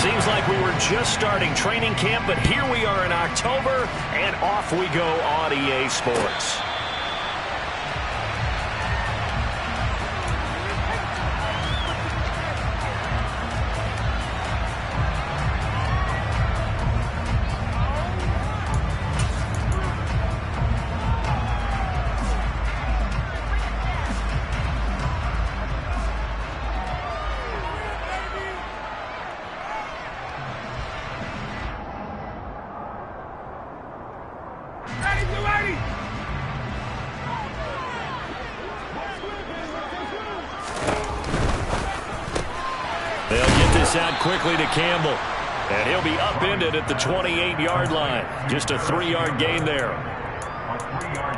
Seems like we were just starting training camp, but here we are in October, and off we go on EA Sports. They'll get this out quickly to Campbell. And he'll be upended at the 28-yard line. Just a 3-yard gain there.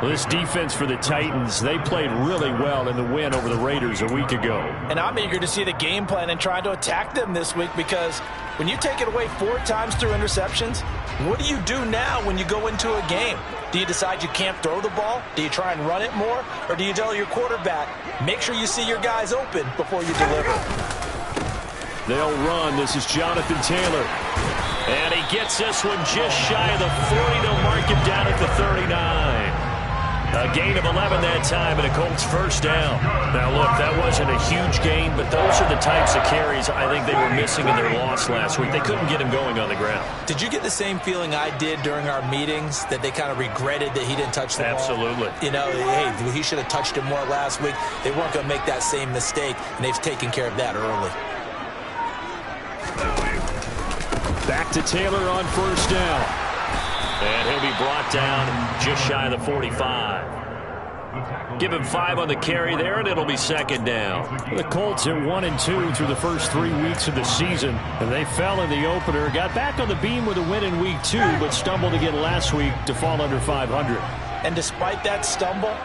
This defense for the Titans, they played really well in the win over the Raiders a week ago. And I'm eager to see the game plan and try to attack them this week, because when you take it away 4 times through interceptions, what do you do now when you go into a game? Do you decide you can't throw the ball? Do you try and run it more? Or do you tell your quarterback, make sure you see your guys open before you deliver? They'll run. This is Jonathan Taylor. And he gets this one just shy of the 40. They'll mark him down at the 39. A gain of 11 that time, and a Colts first down. Now, look, that wasn't a huge gain, but those are the types of carries I think they were missing in their loss last week. They couldn't get him going on the ground. Did you get the same feeling I did during our meetings, that they kind of regretted that he didn't touch the ball? Absolutely. You know, hey, he should have touched it more last week. They weren't going to make that same mistake, and they've taken care of that early. Back to Taylor on first down. And he'll be brought down just shy of the 45. Give him 5 on the carry there, and it'll be second down. The Colts are 1-2 through the first 3 weeks of the season, and they fell in the opener. Got back on the beam with a win in week 2, but stumbled again last week to fall under 500. And despite that stumble,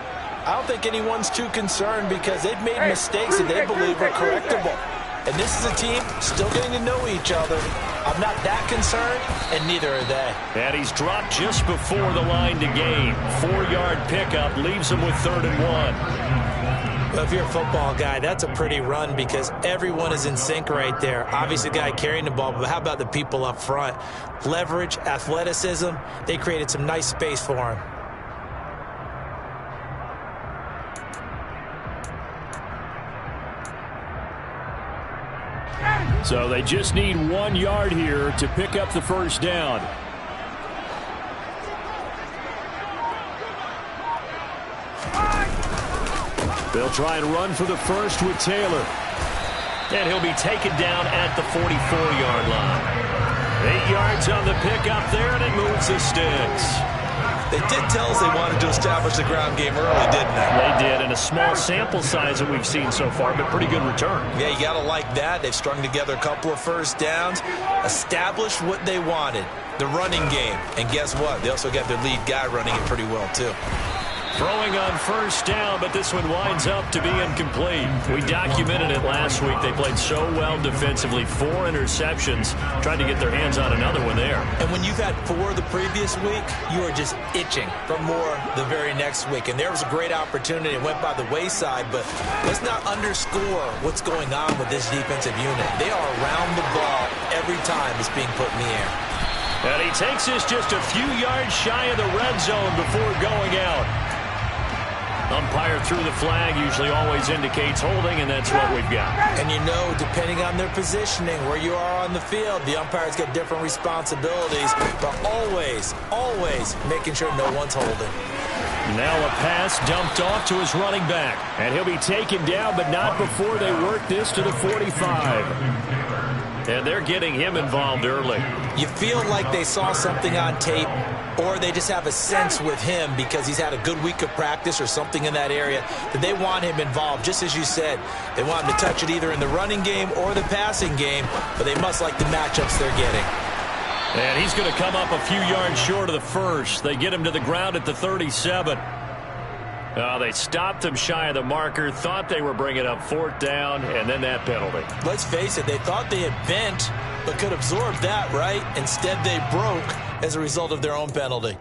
I don't think anyone's too concerned, because they've made mistakes that they believe are correctable. And this is a team still getting to know each other. I'm not that concerned, and neither are they. And he's dropped just before the line to gain. 4-yard pickup leaves him with 3rd and 1. Well, if you're a football guy, that's a pretty run, because everyone is in sync right there. Obviously, the guy carrying the ball, but how about the people up front? Leverage, athleticism, they created some nice space for him. So they just need 1 yard here to pick up the first down. They'll try and run for the first with Taylor. And he'll be taken down at the 44-yard line. 8 yards on the pickup there, and it moves the sticks. They did tell us they wanted to establish the ground game early, didn't they? They did, and a small sample size that we've seen so far, but pretty good return. Yeah, you got to like that. They've strung together a couple of first downs, established what they wanted, the running game. And guess what? They also got their lead guy running it pretty well, too. Throwing on first down, but this one winds up to be incomplete. We documented it last week. They played so well defensively. 4 interceptions. Tried to get their hands on another one there. And when you've had 4 the previous week, you are just itching for more the very next week. And there was a great opportunity. It went by the wayside, but let's not underscore what's going on with this defensive unit. They are around the ball every time it's being put in the air. And he takes us just a few yards shy of the red zone before going out. Umpire threw the flag, usually always indicates holding, and that's what we've got. And you know, depending on their positioning, where you are on the field, the umpire's got different responsibilities, but always, always making sure no one's holding. Now a pass dumped off to his running back, and he'll be taken down, but not before they work this to the 45. And they're getting him involved early. You feel like they saw something on tape, or they just have a sense with him because he's had a good week of practice or something in that area that they want him involved. Just as you said, they want him to touch it either in the running game or the passing game, but they must like the matchups they're getting. And he's going to come up a few yards short of the first. They get him to the ground at the 37. They stopped him shy of the marker, thought they were bringing up 4th down, and then that penalty. Let's face it, they thought they had bent, but could absorb that, right? Instead, they broke as a result of their own penalty.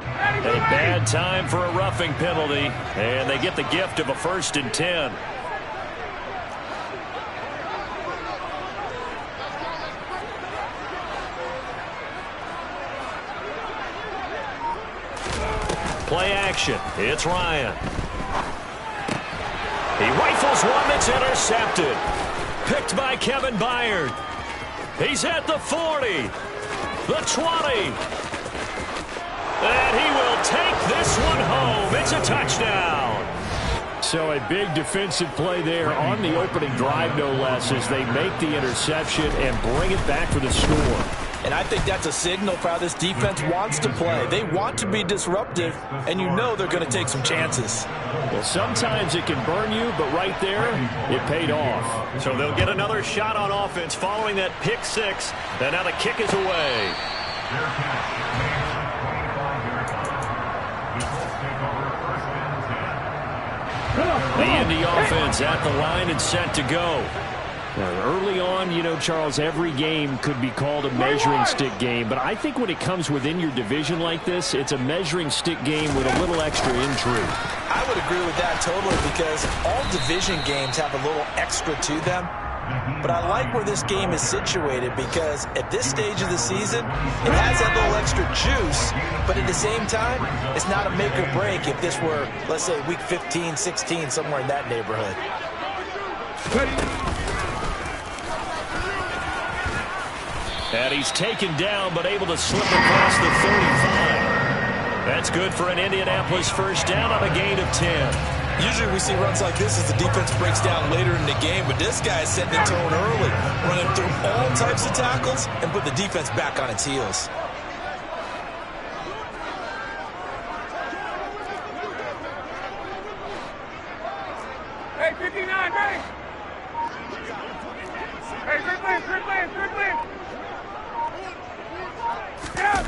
A bad time for a roughing penalty, and they get the gift of a 1st and 10. Play action. It's Ryan. He rifles one that's intercepted. Picked by Kevin Byard. He's at the 40. The 20. And he will take this one home. It's a touchdown. So a big defensive play there on the opening drive, no less, as they make the interception and bring it back for the score. And I think that's a signal for how this defense wants to play. They want to be disruptive, and you know they're going to take some chances. Well, sometimes it can burn you, but right there, it paid off. So they'll get another shot on offense following that pick six. And now the kick is away. The Indy offense at the line and set to go. Now, early on, you know, Charles, every game could be called a measuring stick game. But I think when it comes within your division like this, it's a measuring stick game with a little extra intrigue. I would agree with that totally, because all division games have a little extra to them. But I like where this game is situated, because at this stage of the season, it has that little extra juice, but at the same time, it's not a make or break if this were, let's say, week 15, 16, somewhere in that neighborhood. And he's taken down, but able to slip across the 35. That's good for an Indianapolis first down on a gain of 10. Usually we see runs like this as the defense breaks down later in the game, but this guy is setting the tone early, running through all types of tackles and put the defense back on its heels. Hey, 59, ready? Hey, good play. Yeah.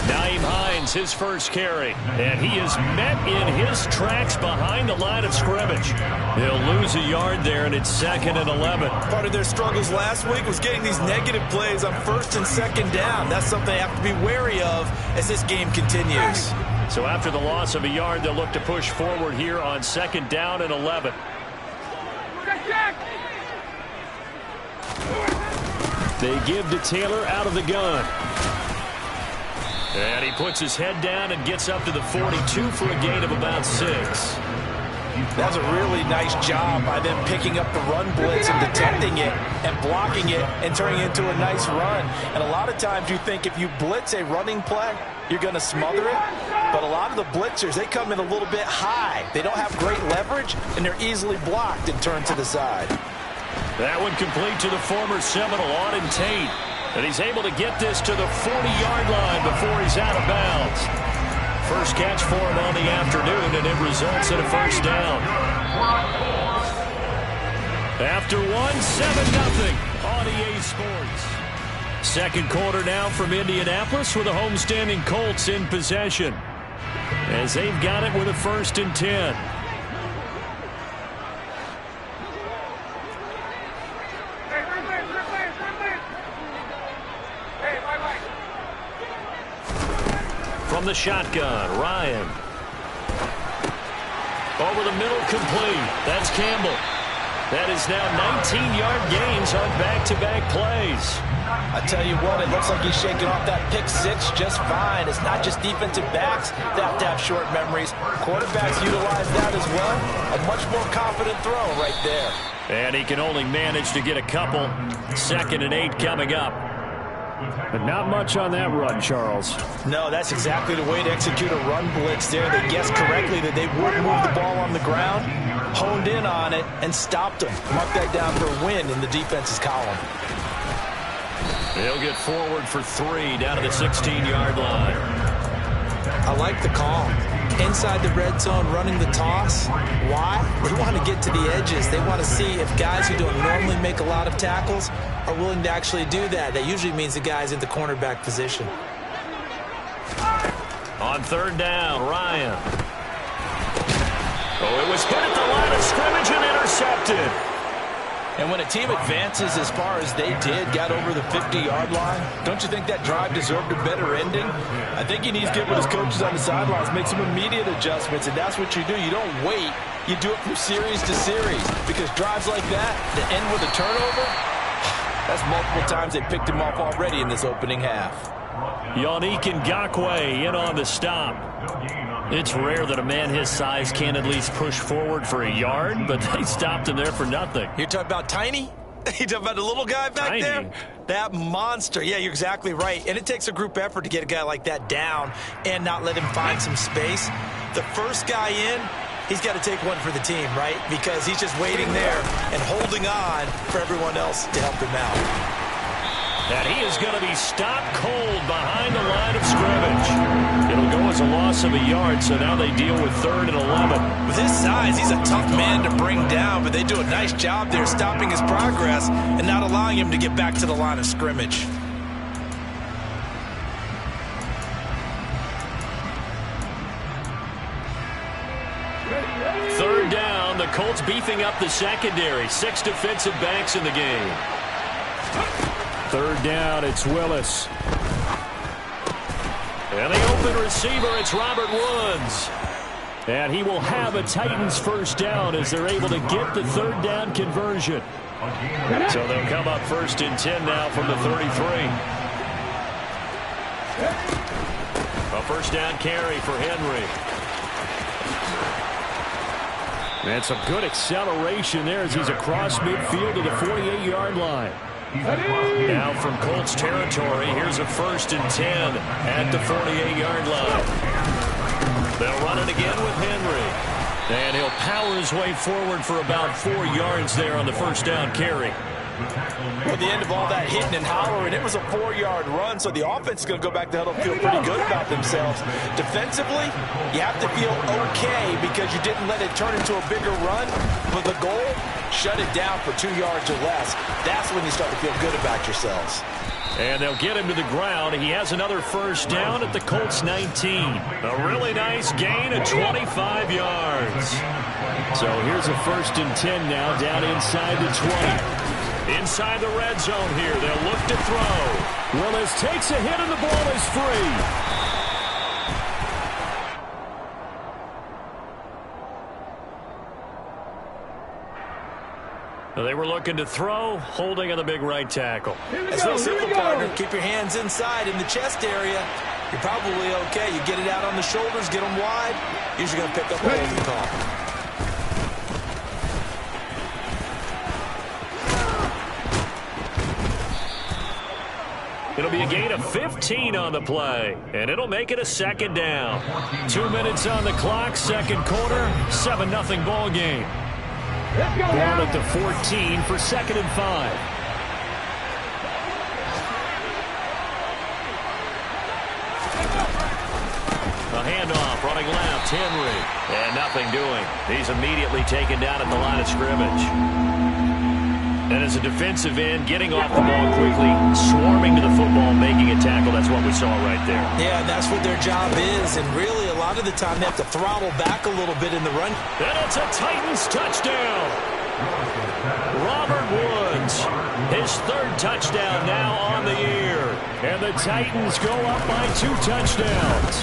Nyheim Hines, his first carry. And he is met in his tracks behind the line of scrimmage. He'll lose a yard there, and it's 2nd and 11. Part of their struggles last week was getting these negative plays on 1st and 2nd down. That's something they have to be wary of as this game continues. So after the loss of a yard, they'll look to push forward here on 2nd down and 11. They give to Taylor out of the gun. And he puts his head down and gets up to the 42 for a gain of about 6. That's a really nice job by them picking up the run blitz and detecting it and blocking it and turning it into a nice run. And a lot of times you think if you blitz a running play, you're going to smother it. But a lot of the blitzers, they come in a little bit high. They don't have great leverage, and they're easily blocked and turned to the side. That one complete to the former Seminole, Auden Tate. And he's able to get this to the 40-yard line before he's out of bounds. First catch for him on the afternoon, and it results in a first down. After 1, 7-0 on EA Sports. Second quarter now from Indianapolis with the homestanding Colts in possession, as they've got it with a 1st and 10. From the shotgun, Ryan. Over the middle, complete. That's Campbell. That is now 19-yard gains on back-to-back plays. I tell you what, it looks like he's shaking off that pick six just fine. It's not just defensive backs that have to have short memories. Quarterbacks utilize that as well. A much more confident throw right there. And he can only manage to get a couple. 2nd and 8 coming up. But not much on that run, Charles. No, that's exactly the way to execute a run blitz there. They guessed correctly that they would move the ball on the ground, honed in on it, and stopped them. Mark that down for a win in the defense's column. They'll get forward for 3 down to the 16-yard line. I like the call. Inside the red zone, running the toss. Why? They want to get to the edges. They want to see if guys who don't normally make a lot of tackles are willing to actually do that. That usually means the guy's in the cornerback position. On 3rd down, Ryan. Oh, it was hit at the line of scrimmage and intercepted. And when a team advances as far as they did, got over the 50-yard line, don't you think that drive deserved a better ending? I think he needs to get with his coaches on the sidelines, make some immediate adjustments, and that's what you do. You don't wait. You do it from series to series, because drives like that that end with a turnover, that's multiple times they picked him off already in this opening half. Yannick Ngakoue in on the stop. It's rare that a man his size can't at least push forward for a yard, but they stopped him there for nothing. You're talking about tiny? You talking about the little guy back there? That monster. Yeah, you're exactly right. And it takes a group effort to get a guy like that down and not let him find some space. The first guy in, he's got to take one for the team, right? Because he's just waiting there and holding on for everyone else to help him out. And he is going to be stopped cold behind the line of scrimmage. It'll go as a loss of a yard, so now they deal with 3rd and 11. With his size, he's a tough man to bring down, but they do a nice job there stopping his progress and not allowing him to get back to the line of scrimmage. Third down, the Colts beefing up the secondary. 6 defensive backs in the game. 3rd down, it's Willis. And the open receiver, it's Robert Woods. And he will have a Titans first down as they're able to get the 3rd down conversion. So they'll come up 1st and 10 now from the 33. A first down carry for Henry. And some good acceleration there as he's across midfield to the 48-yard line. Now from Colts territory, here's a 1st and 10 at the 48-yard line. They'll run it again with Henry. And he'll power his way forward for about 4 yards there on the first down carry. At the end of all that hitting and hollering, it was a 4-yard run, so the offense is going to go back to huddle, feel pretty good about themselves. Defensively, you have to feel okay because you didn't let it turn into a bigger run, but the goal, shut it down for 2 yards or less. That's when you start to feel good about yourselves. And they'll get him to the ground. He has another first down at the Colts 19. A really nice gain of 25 yards. So here's a 1st and 10 now down inside the 20. Inside the red zone here, they'll look to throw. Willis takes a hit and the ball is free. They were looking to throw, holding on the big right tackle. It's real simple, partner. Keep your hands inside in the chest area. You're probably okay. You get it out on the shoulders, get them wide. Usually going to pick up a holding call. It'll be a gain of 15 on the play, and it'll make it a 2nd down. 2 minutes on the clock, 2nd quarter, 7-0 ball game. Down at the 14 for 2nd and 5. A handoff, running left, Henry. And nothing doing. He's immediately taken down at the line of scrimmage. And as a defensive end, getting off the ball quickly, swarming to the football, making a tackle. That's what we saw right there. Yeah, that's what their job is. And really, a lot of the time, they have to throttle back a little bit in the run. And it's a Titans touchdown. Robert Woods, his 3rd touchdown now on the year. And the Titans go up by 2 touchdowns.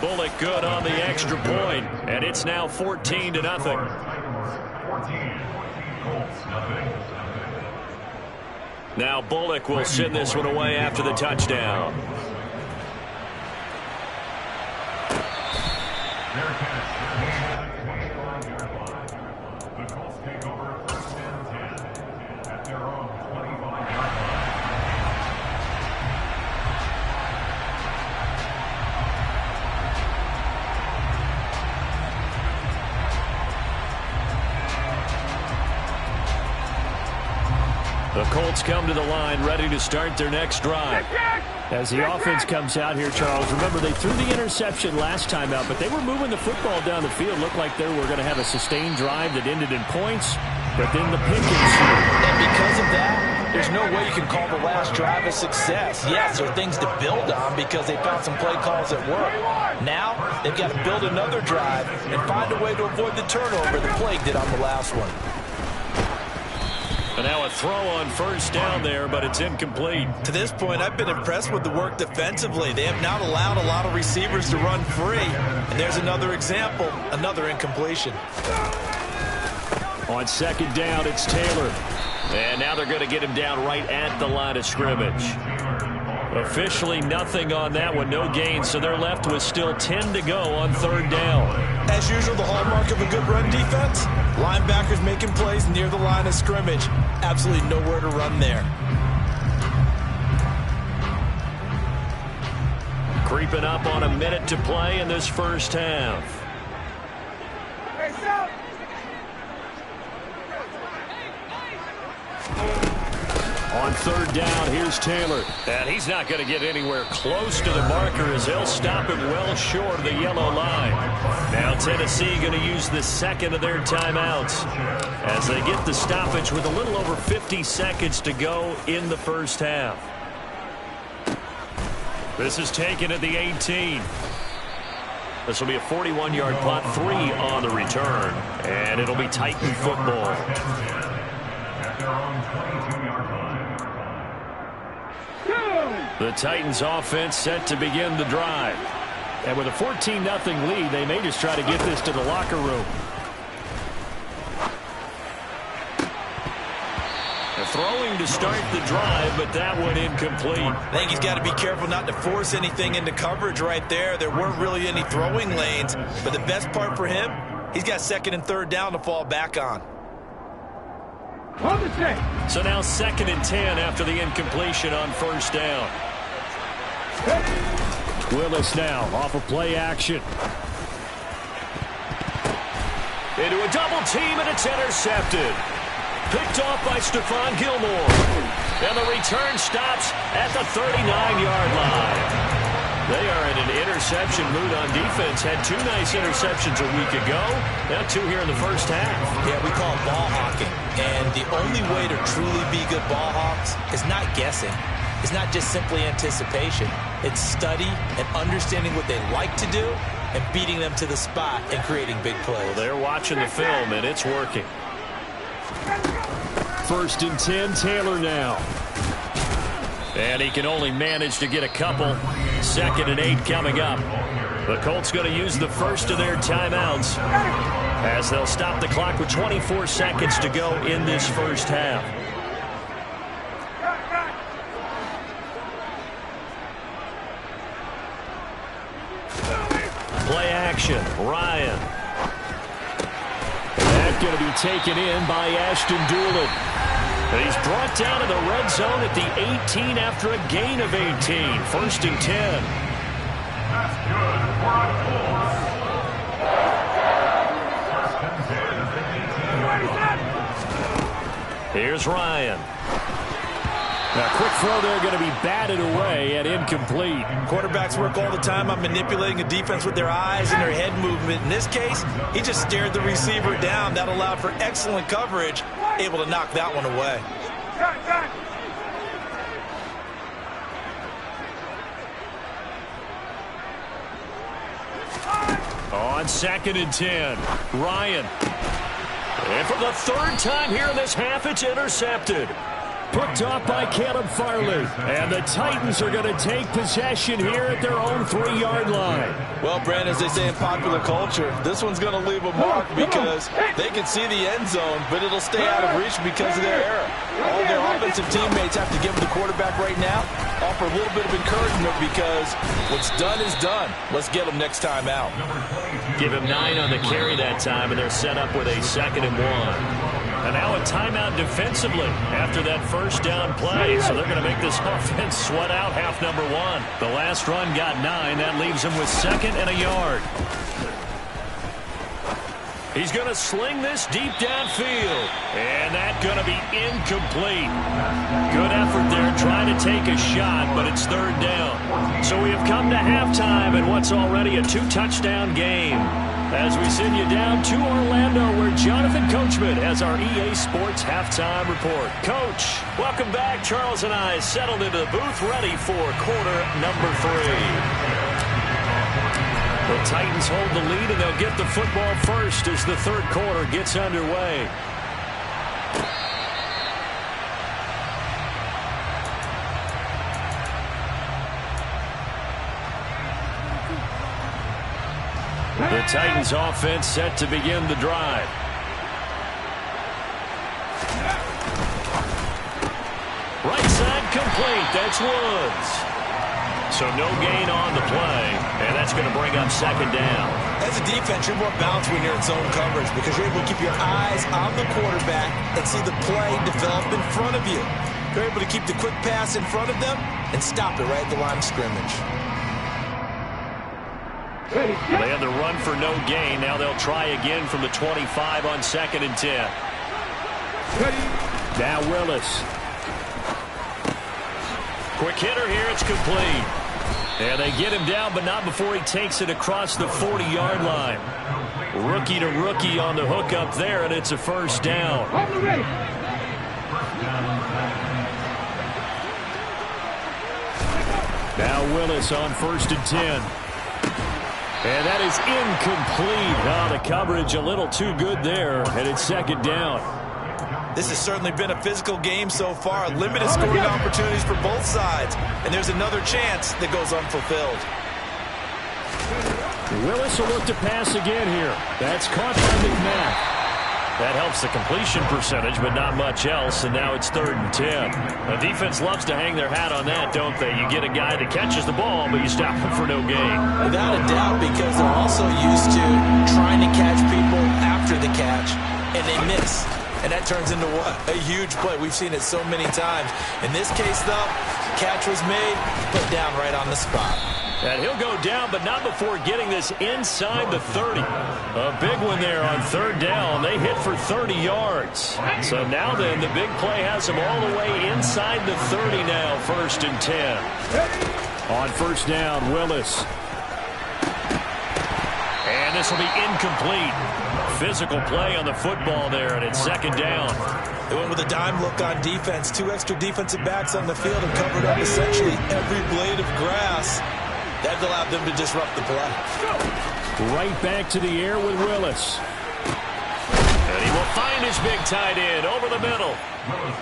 Bullock good on the extra point, and it's now 14-0. Now Bullock will send this one away after the touchdown. The Colts take over 1st and 10 at their own 25-yard line. The Colts come to the line ready to start their next drive. As the offense comes out here, Charles, remember they threw the interception last time out, but they were moving the football down the field. Looked like they were going to have a sustained drive that ended in points, but then the pick ensued. And because of that, there's no way you can call the last drive a success. Yes, there are things to build on because they found some play calls that work. Now, they've got to build another drive and find a way to avoid the turnover the Plague did on the last one. And now a throw on first down there, but it's incomplete. To this point, I've been impressed with the work defensively. They have not allowed a lot of receivers to run free. And there's another example, another incompletion. On second down, it's Taylor. And now they're going to get him down right at the line of scrimmage. Officially nothing on that one, no gain, so they're left with still 10 to go on third down. As usual, the hallmark of a good run defense, linebackers making plays near the line of scrimmage. Absolutely nowhere to run there. Creeping up on a minute to play in this first half. Hey, stop. On third down, here's Taylor. And he's not going to get anywhere close to the marker as they'll stop him well short of the yellow line. Now Tennessee going to use the second of their timeouts as they get the stoppage with a little over 50 seconds to go in the first half. This is taken at the 18. This will be a 41-yard punt, 3 on the return, and it'll be Titan football. The Titans offense set to begin the drive. And with a 14-0 lead, they may just try to get this to the locker room. Throwing to start the drive, but that one incomplete. I think he's got to be careful not to force anything into coverage right there. There weren't really any throwing lanes, but the best part for him, he's got second and third down to fall back on. So now 2nd and 10 after the incompletion on first down. Willis now off of play action. Into a double team, and it's intercepted. Picked off by Stephon Gilmore. And the return stops at the 39-yard line. They are in an interception mood on defense. Had 2 nice interceptions a week ago. Now 2 here in the first half. Yeah, we call it ball hawking. And the only way to truly be good ball hawks is not guessing. It's not just simply anticipation. It's study and understanding what they like to do and beating them to the spot and creating big plays. Well, they're watching the film, and it's working. 1st and 10, Taylor now. And he can only manage to get a couple. 2nd and 8 coming up. The Colts going to use the first of their timeouts as they'll stop the clock with 24 seconds to go in this first half. Play action, Ryan. That's going to be taken in by Ashton Dulin. And he's brought down to the red zone at the 18 after a gain of 18. 1st and 10. Here's Ryan. Now, quick throw there going to be batted away and incomplete. Quarterbacks work all the time on manipulating a defense with their eyes and their head movement. In this case, he just stared the receiver down. That allowed for excellent coverage, able to knock that one away. On 2nd and 10, Ryan. And for the 3rd time here in this half, it's intercepted. Picked off by Caleb Farley. And the Titans are going to take possession here at their own 3-yard line. Well, Brand, as they say in popular culture, this one's going to leave a mark because they can see the end zone, but it'll stay out of reach because of their error. All their offensive teammates have to give the quarterback right now, offer a little bit of encouragement because what's done is done. Let's get them next time out. Give him 9 on the carry that time, and they're set up with a 2nd and 1. And now a timeout defensively after that first down play. So they're going to make this offense sweat out half number 1. The last run got 9. That leaves him with 2nd and a yard. He's going to sling this deep downfield. And that's going to be incomplete. Good effort there trying to take a shot, but it's 3rd down. So we have come to halftime in what's already a 2-touchdown game. As we send you down to Orlando, where Jonathan Coachman has our EA Sports Halftime Report. Coach, welcome back. Charles and I settled into the booth, ready for quarter number 3. The Titans hold the lead, and they'll get the football first as the 3rd quarter gets underway. The Titans offense set to begin the drive. Right side complete. That's Woods. So no gain on the play, and that's going to bring up second down. As a defense, you're more balanced when you're in zone coverage because you're able to keep your eyes on the quarterback and see the play develop in front of you. You're able to keep the quick pass in front of them and stop it right at the line of scrimmage. They had the run for no gain. Now they'll try again from the 25 on 2nd and 10. Now Willis. Quick hitter here. It's complete. And they get him down, but not before he takes it across the 40-yard line. Rookie to rookie on the hook up there, and it's a first down. Now Willis on 1st and 10. And that is incomplete. Now the coverage a little too good there, and it's second down. This has certainly been a physical game so far. Limited scoring opportunities for both sides. And there's another chance that goes unfulfilled. Willis will look to pass again here. That's caught by McMath. That helps the completion percentage, but not much else, and now it's 3rd and 10. The defense loves to hang their hat on that, don't they? You get a guy that catches the ball, but you stop him for no gain. Without a doubt, because they're also used to trying to catch people after the catch, and they miss. And that turns into what? A huge play. We've seen it so many times. In this case, though, catch was made, put down right on the spot. And he'll go down, but not before getting this inside the 30. A big one there on 3rd down. They hit for 30 yards. So now then, the big play has them all the way inside the 30 now, 1st and 10. On 1st down, Willis. And this will be incomplete. Physical play on the football there, and it's 2nd down. They went with a dime look on defense. 2 extra defensive backs on the field and covered up essentially every blade of grass. That allowed them to disrupt the play. Right back to the air with Willis. And he will find his big tight end over the middle.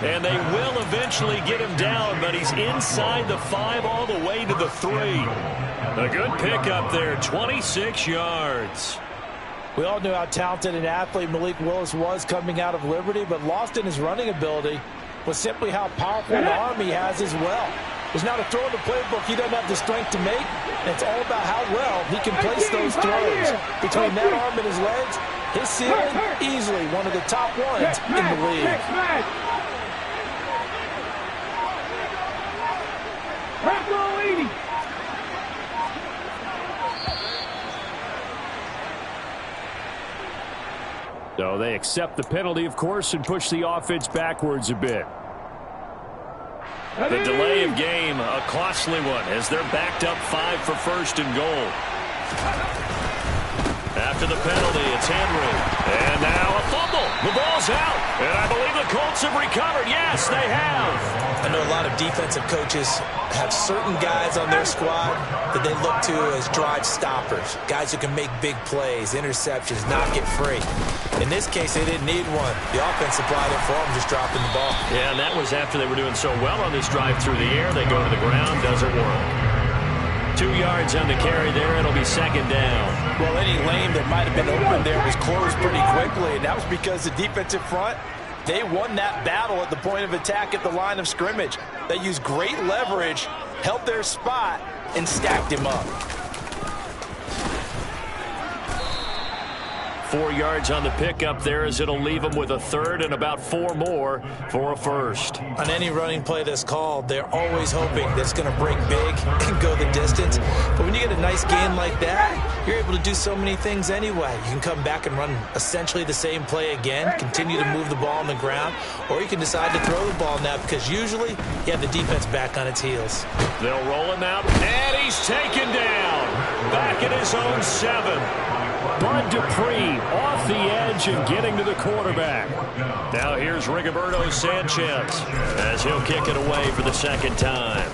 And they will eventually get him down, but he's inside the 5 all the way to the 3. A good pickup there, 26 yards. We all knew how talented an athlete Malik Willis was coming out of Liberty, but lost in his running ability was simply how powerful an arm he has as well. There's not a throw in the playbook he doesn't have the strength to make, and it's all about how well he can place those throws. Between that arm and his legs, his ceiling, easily one of the top ones in the league. So they accept the penalty, of course, and push the offense backwards a bit. The delay of game, a costly one, as they're backed up 5 for 1st and goal. After the penalty, it's Henry. And now a fumble. The ball's out. And I believe the Colts have recovered. Yes, they have. I know a lot of defensive coaches have certain guys on their squad that they look to as drive stoppers, guys who can make big plays, interceptions, not get free. In this case, they didn't need one. The offense supplied it for them, just dropping the ball. Yeah, and that was after they were doing so well on this drive through the air. They go to the ground, doesn't work. 2 yards on the carry there. It'll be 2nd down. Well, any lane that might have been open there was closed pretty quickly, and that was because the defensive front, they won that battle at the point of attack at the line of scrimmage. They used great leverage, held their spot, and stacked him up. 4 yards on the pickup there, as it'll leave them with a 3rd and about 4 more for a 1st. On any running play that's called, they're always hoping that it's going to break big and go the distance. But when you get a nice gain like that, you're able to do so many things anyway. You can come back and run essentially the same play again, continue to move the ball on the ground, or you can decide to throw the ball now because usually you have the defense back on its heels. They'll roll him out, and he's taken down. Back at his own 7. Bud Dupree off the edge and getting to the quarterback. Now here's Rigoberto Sanchez as he'll kick it away for the 2nd time.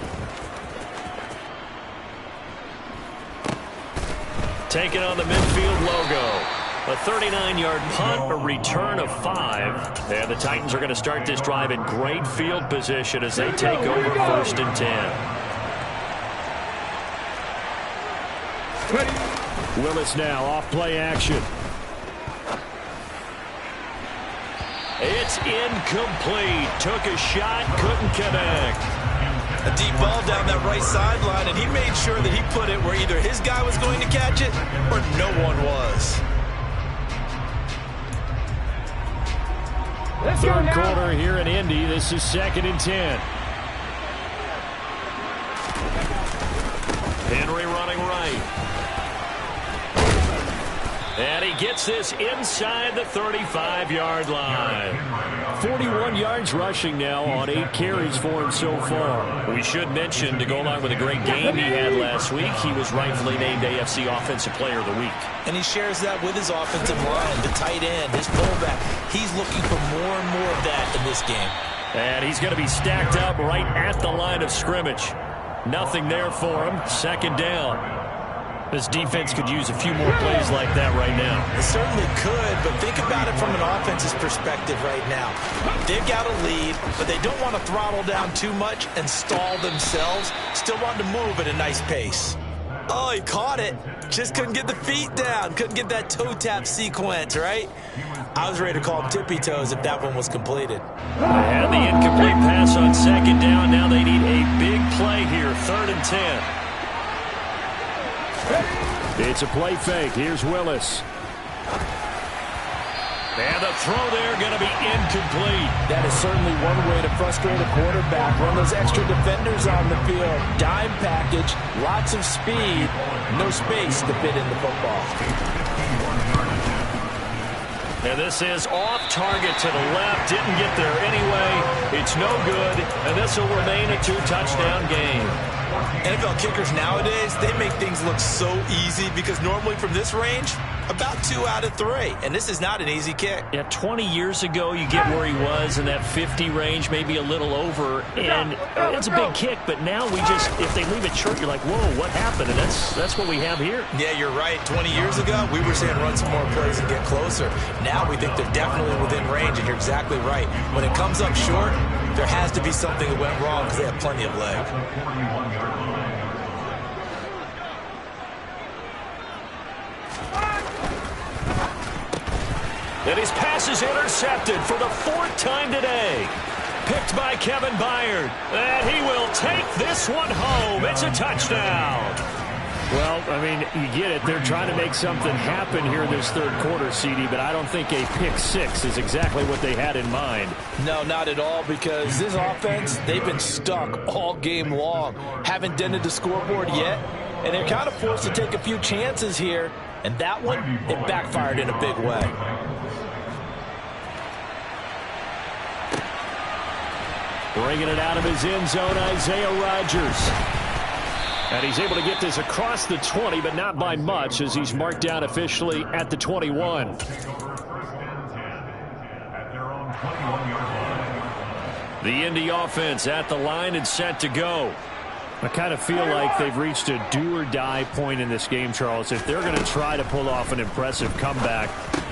Taking on the midfield logo. A 39-yard punt, a return of 5. And the Titans are going to start this drive in great field position as they take over 1st and 10. Willis now off play action. It's incomplete. Took a shot, couldn't connect. A deep ball down that right sideline, and he made sure that he put it where either his guy was going to catch it or no one was. Third quarter here in Indy. This is 2nd and 10. Henry running right. And he gets this inside the 35-yard line. 41 yards rushing now on 8 carries for him so far. We should mention, to go along with a great game he had last week, he was rightfully named AFC Offensive Player of the Week. And he shares that with his offensive line, the tight end, his fullback. He's looking for more and more of that in this game. And he's going to be stacked up right at the line of scrimmage. Nothing there for him. 2nd down. This defense could use a few more plays like that right now. It certainly could, but think about it from an offense's perspective right now. They've got a lead, but they don't want to throttle down too much and stall themselves. Still want to move at a nice pace. Oh, he caught it. Just couldn't get the feet down. Couldn't get that toe tap sequence, right? I was ready to call him tippy toes if that one was completed. They had the incomplete pass on 2nd down. Now they need a big play here. 3rd and 10. It's a play fake. Here's Willis. And the throw there going to be incomplete. That is certainly one way to frustrate a quarterback. Run those extra defenders on the field. Dime package, lots of speed, no space to fit in the football. And this is off target to the left. Didn't get there anyway. It's no good. And this will remain a 2-touchdown game. NFL kickers nowadays, they make things look so easy because normally from this range, about 2 out of 3. And this is not an easy kick. Yeah, 20 years ago, you get where he was in that 50 range, maybe a little over. And it's a big kick, but now we just, if they leave it short, you're like, whoa, what happened? And that's what we have here. Yeah, you're right. 20 years ago, we were saying run some more plays and get closer. Now we think they're definitely within range, and you're exactly right. When it comes up short, there has to be something that went wrong because they have plenty of leg. And his pass is intercepted for the 4th time today. Picked by Kevin Byard. And he will take this one home. It's a touchdown. Well, I mean, you get it. They're trying to make something happen here in this 3rd quarter, CD, but I don't think a pick 6 is exactly what they had in mind. No, not at all, because this offense, they've been stuck all game long. Haven't dented the scoreboard yet, and they're kind of forced to take a few chances here, and that one, it backfired in a big way. Bringing it out of his end zone, Isaiah Rodgers. And he's able to get this across the 20, but not by much, as he's marked down officially at the 21. The Indy offense at the line and set to go. I kind of feel like they've reached a do-or-die point in this game, Charles. If they're going to try to pull off an impressive comeback,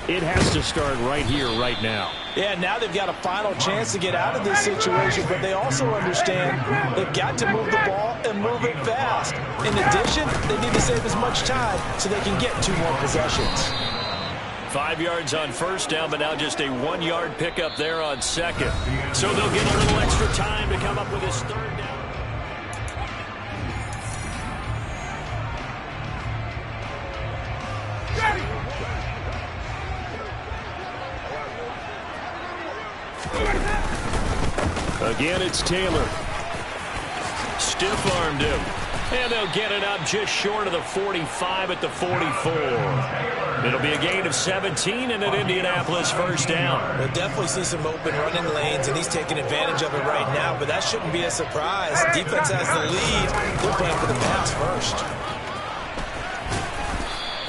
it has to start right here, right now. Yeah, now they've got a final chance to get out of this situation, but they also understand they've got to move the ball and move it fast. In addition, they need to save as much time so they can get 2 more possessions. 5 yards on 1st down, but now just a 1-yard pickup there on 2nd. So they'll get a little extra time to come up with his 3rd down. Again, it's Taylor. Stiff-armed him. And they'll get it up just short of the 45 at the 44. It'll be a gain of 17 and an Indianapolis 1st down. We'll definitely see some open running lanes, and he's taking advantage of it right now, but that shouldn't be a surprise. Defense has the lead. They're playing for the pass first.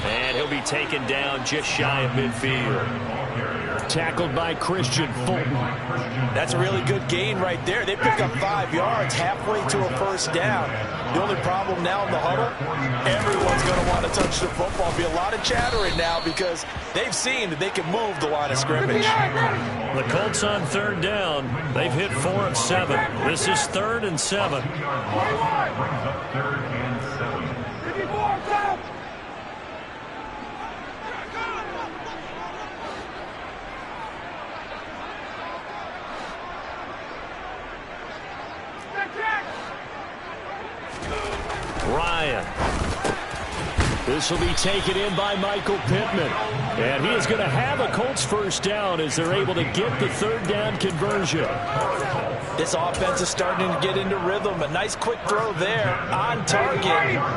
And he'll be taken down just shy of midfield. Tackled by Christian Fulton. That's a really good gain right there. They pick up 5 yards halfway to a 1st down. The only problem now in the huddle, everyone's going to want to touch the football. Be a lot of chattering now because they've seen that they can move the line of scrimmage. The Colts on 3rd down. They've hit 4 of 7. This is 3rd and 7. This will be taken in by Michael Pittman. And he is going to have a Colts first down as they're able to get the third down conversion. This offense is starting to get into rhythm. A nice quick throw there on target,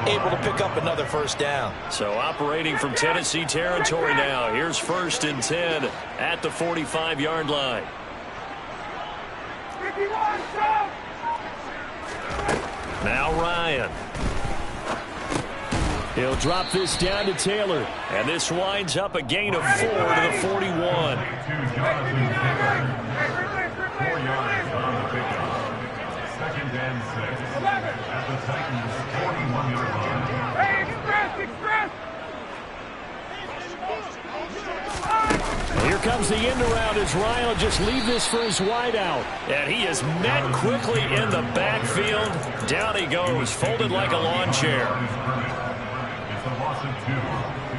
able to pick up another first down. So operating from Tennessee territory now. Here's 1st and 10 at the 45-yard line. Now Ryan. He'll drop this down to Taylor. And this winds up a gain of 4 to the 41. 4 yards on the pickup. 2nd and 6 at the Titans' 41-yard line. Hey, express! Here comes the end around as Ryan will just leave this for his wideout. And he is met quickly in the backfield. Down he goes, folded like a lawn chair. It's a loss of 2.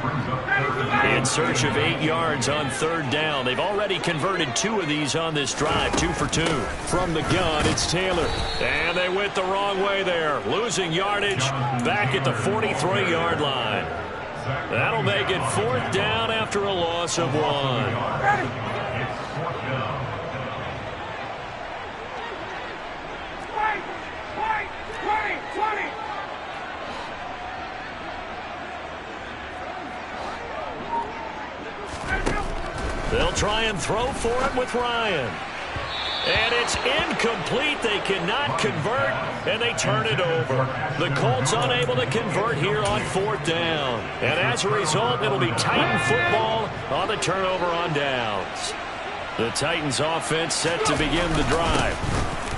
Brings up 3rd. In search of 8 yards on 3rd down. They've already converted 2 of these on this drive, 2 for 2. From the gun, it's Taylor. And they went the wrong way there, losing yardage back at the 43-yard line. That'll make it 4th down after a loss of 1. It's 4th down. Wait, 20. They'll try and throw for it with Ryan. And it's incomplete. They cannot convert, and they turn it over. The Colts unable to convert here on 4th down. And as a result, it'll be Titan football on the turnover on downs. The Titans offense set to begin the drive.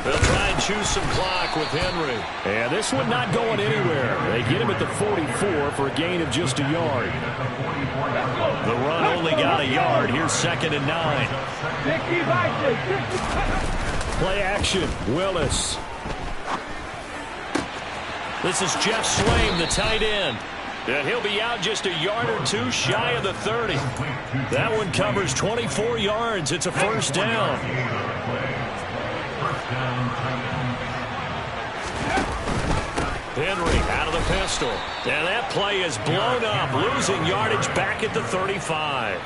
They'll try and choose some clock with Henry. And this one not going anywhere. They get him at the 44 for a gain of just a yard. The run only got a yard. Here's 2nd and 9. Play action. Willis. This is Jeff Swaim, the tight end. And he'll be out just a yard or 2 shy of the 30. That one covers 24 yards. It's a first down. Henry out of the pistol. And that play is blown up, losing yardage back at the 35.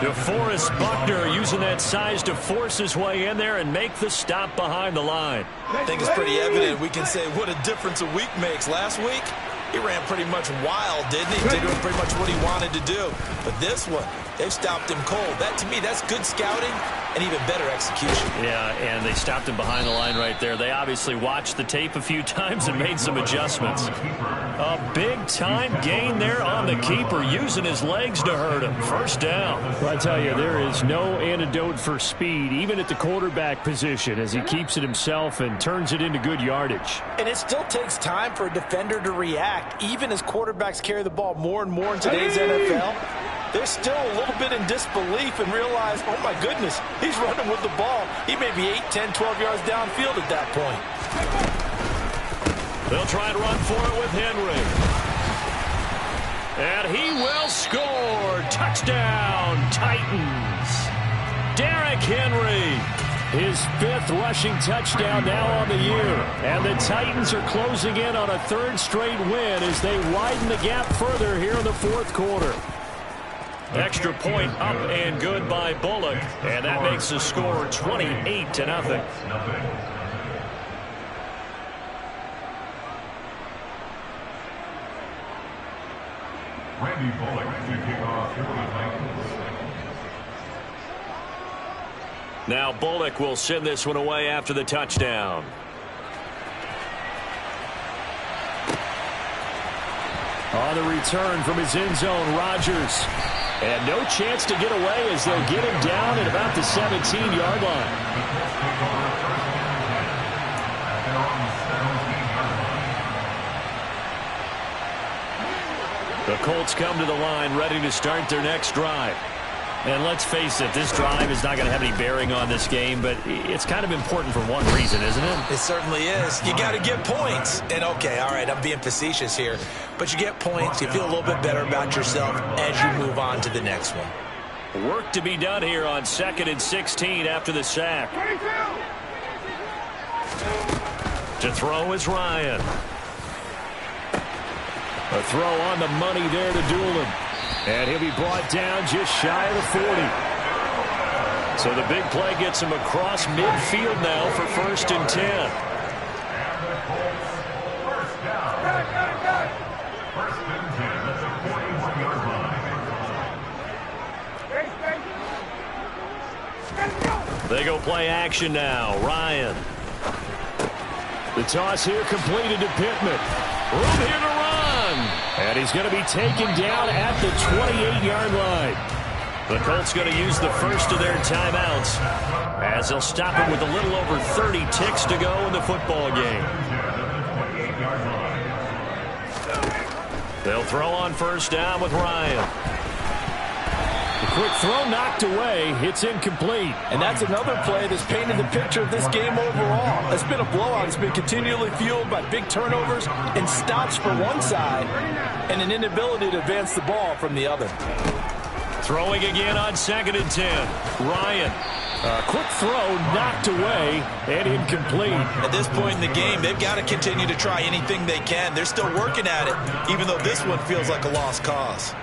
DeForest Buckner using that size to force his way in there and make the stop behind the line. I think it's pretty evident. We can say what a difference a week makes. Last week, he ran pretty much wild, didn't he? Did pretty much what he wanted to do. But this one, they've stopped him cold. That, to me, that's good scouting and even better execution. Yeah, and they stopped him behind the line right there. They obviously watched the tape a few times and made some adjustments. A big-time gain there on the keeper, using his legs to hurt him. First down. Well, I tell you, there is no antidote for speed, even at the quarterback position, as he keeps it himself and turns it into good yardage. And it still takes time for a defender to react, even as quarterbacks carry the ball more and more in today's NFL. They're still a little bit in disbelief and realize, oh my goodness, he's running with the ball. He may be 8, 10, 12 yards downfield at that point. They'll try and run for it with Henry. And he will score. Touchdown, Titans. Derrick Henry. His 5th rushing touchdown now on the year. And the Titans are closing in on a 3rd straight win as they widen the gap further here in the 4th quarter. Extra point up and good by Bullock. And that makes the score 28-0. Randy Bullock to kick off for the Titans. Now Bullock will send this one away after the touchdown. On the return from his end zone, Rodgers. And no chance to get away as they'll get him down at about the 17-yard line. The Colts come to the line ready to start their next drive. And let's face it, this drive is not going to have any bearing on this game, but it's kind of important for one reason, isn't it? It certainly is. You got to get points. And, okay, all right, I'm being facetious here. But you get points, you feel a little bit better about yourself as you move on to the next one. Work to be done here on 2nd and 16 after the sack. 22. To throw is Ryan. A throw on the money there to Doolin. And he'll be brought down just shy of the 40. So the big play gets him across midfield now for 1st and 10. And the Colts, first down. First and 10 at the 41-yard line. They go play action now. Ryan. The toss here completed to Pittman. Room here to run. And he's going to be taken down at the 28-yard line. The Colts going to use the first of their timeouts as they'll stop it with a little over 30 ticks to go in the football game. They'll throw on first down with Ryan. The quick throw knocked away. It's incomplete. And that's another play that's painted the picture of this game overall. It's been a blowout. It's been continually fueled by big turnovers and stops for one side and an inability to advance the ball from the other. Throwing again on 2nd and 10. Ryan. A quick throw knocked away and incomplete. At this point in the game, they've got to continue to try anything they can. They're still working at it, even though this one feels like a lost cause.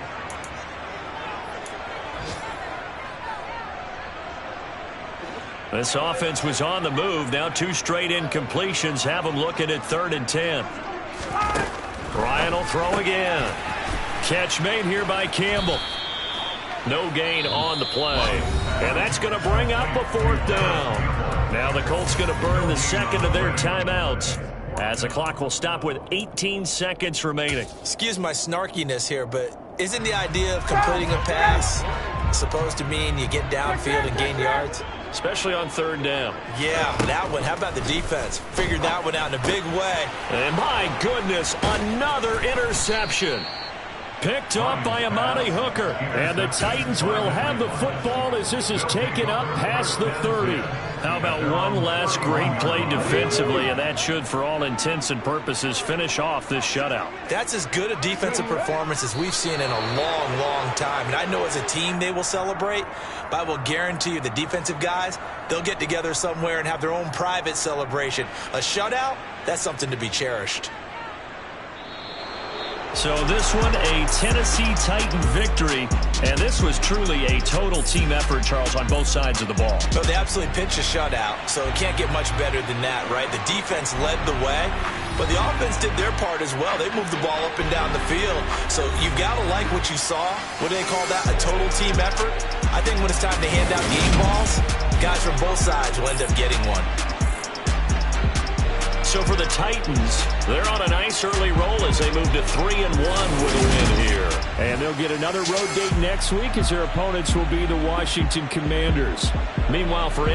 This offense was on the move. Now 2 straight incompletions have them looking at 3rd and 10. Ryan will throw again. Catch made here by Campbell. No gain on the play. And that's going to bring up a 4th down. Now the Colts going to burn the second of their timeouts as the clock will stop with 18 seconds remaining. Excuse my snarkiness here, but isn't the idea of completing a pass supposed to mean you get downfield and gain yards? Especially on 3rd down. Yeah, that one. How about the defense? Figured that one out in a big way. And my goodness, another interception. Picked off by Amani Hooker. And the Titans will have the football as this is taken up past the 30. How about one last great play defensively, and that should, for all intents and purposes, finish off this shutout. That's as good a defensive performance as we've seen in a long, long time. And I know as a team they will celebrate, but I will guarantee you the defensive guys, they'll get together somewhere and have their own private celebration. A shutout, that's something to be cherished. So this one, a Tennessee Titan victory, and this was truly a total team effort, Charles, on both sides of the ball. No, they absolutely pitched a shutout, so it can't get much better than that, right? The defense led the way, but the offense did their part as well. They moved the ball up and down the field, so you've got to like what you saw. What do they call that? A total team effort? I think when it's time to hand out game balls, guys from both sides will end up getting one. So for the Titans, they're on a nice early roll as they move to 3-1 with a win here. And they'll get another road date next week as their opponents will be the Washington Commanders. Meanwhile, for